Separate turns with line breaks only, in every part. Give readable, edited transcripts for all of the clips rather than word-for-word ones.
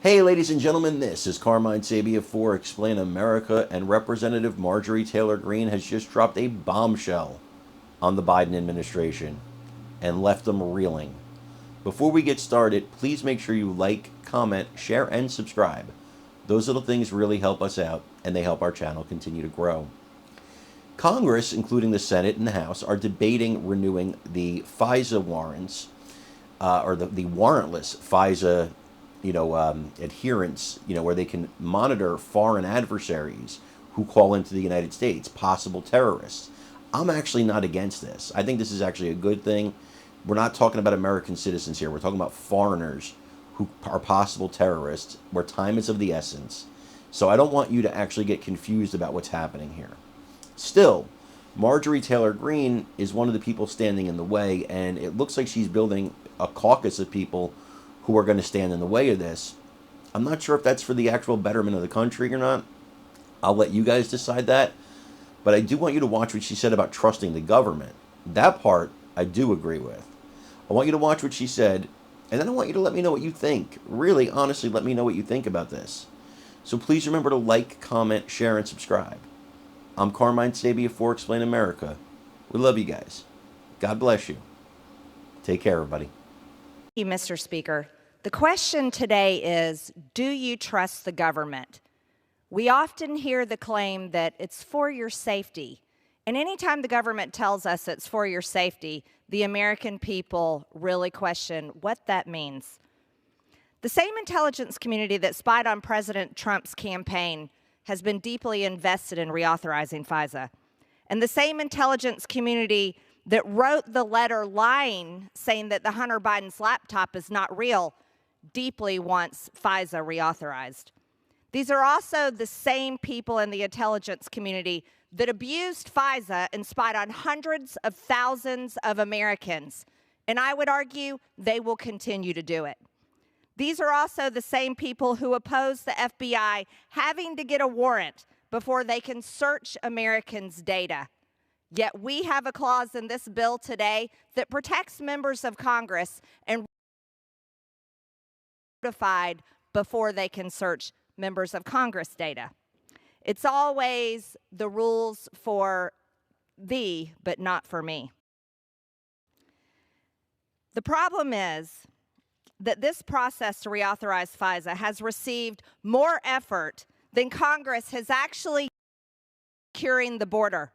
Hey, ladies and gentlemen, this is Carmine Sabia for Explain America, and Representative Marjorie Taylor Greene has just dropped a bombshell on the Biden administration and left them reeling. Before we get started, please make sure you like, comment, share, and subscribe. Those little things really help us out, and they help our channel continue to grow. Congress, including the Senate and the House, are debating renewing the FISA warrants, or the warrantless FISA adherence, where they can monitor foreign adversaries who call into the United States, possible terrorists. I'm actually not against this. I think this is actually a good thing. We're not talking about American citizens here. We're talking about foreigners who are possible terrorists, where time is of the essence. So I don't want you to actually get confused about what's happening here. Still, Marjorie Taylor Greene is one of the people standing in the way, and it looks like she's building a caucus of people who are going to stand in the way of this. I'm not sure if that's for the actual betterment of the country or not. I'll let you guys decide that. But I do want you to watch what she said about trusting the government. That part I do agree with. I want you to watch what she said, and then I want you to let me know what you think. Really, honestly, let me know what you think about this. So please remember to like, comment, share, and subscribe. I'm Carmine Sabia for Explain America. We love you guys. God bless you. Take care, everybody.
Thank you, Mr. Speaker. The question today is, do you trust the government? We often hear the claim that it's for your safety. And anytime the government tells us it's for your safety, the American people really question what that means. The same intelligence community that spied on President Trump's campaign has been deeply invested in reauthorizing FISA. And the same intelligence community that wrote the letter lying, saying that the Hunter Biden's laptop is not real, deeply wants FISA reauthorized. These are also the same people in the intelligence community that abused FISA and spied on hundreds of thousands of Americans. And I would argue they will continue to do it. These are also the same people who oppose the FBI having to get a warrant before they can search Americans' data. Yet we have a clause in this bill today that protects members of Congress and notified before they can search members of Congress data. It's always the rules for thee, but not for me. The problem is that this process to reauthorize FISA has received more effort than Congress has actually securing the border.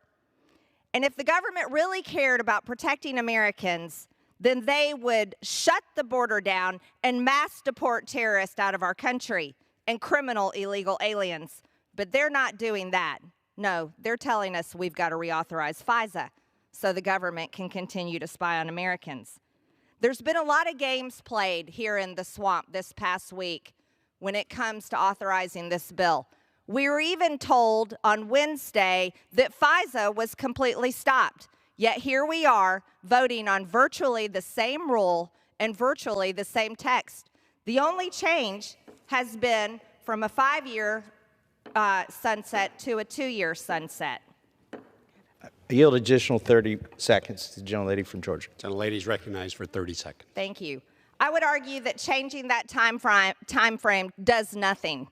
And if the government really cared about protecting Americans, then they would shut the border down and mass deport terrorists out of our country and criminal illegal aliens. But they're not doing that. No, they're telling us we've got to reauthorize FISA so the government can continue to spy on Americans. There's been a lot of games played here in the swamp this past week when it comes to authorizing this bill. We were even told on Wednesday that FISA was completely stopped. Yet here we are voting on virtually the same rule and virtually the same text. The only change has been from a 5-year sunset to a 2-year sunset.
I yield additional 30 seconds to the gentlelady from Georgia.
Gentlelady is recognized for 30 seconds.
Thank you. I would argue that changing that time frame does nothing.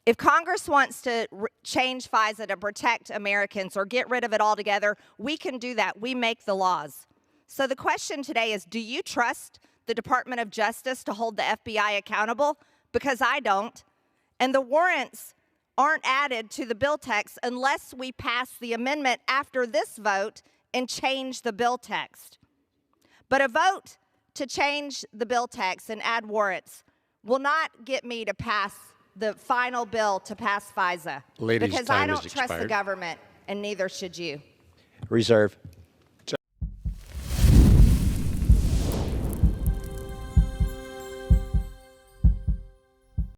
If Congress wants to change FISA to protect Americans or get rid of it altogether, we can do that. We make the laws. So the question today is, do you trust the Department of Justice to hold the FBI accountable? Because I don't. And the warrants aren't added to the bill text unless we pass the amendment after this vote and change the bill text. But a vote to change the bill text and add warrants will not get me to pass the final bill to pass FISA.
Ladies,
because I don't trust the government, and neither should you.
Reserve.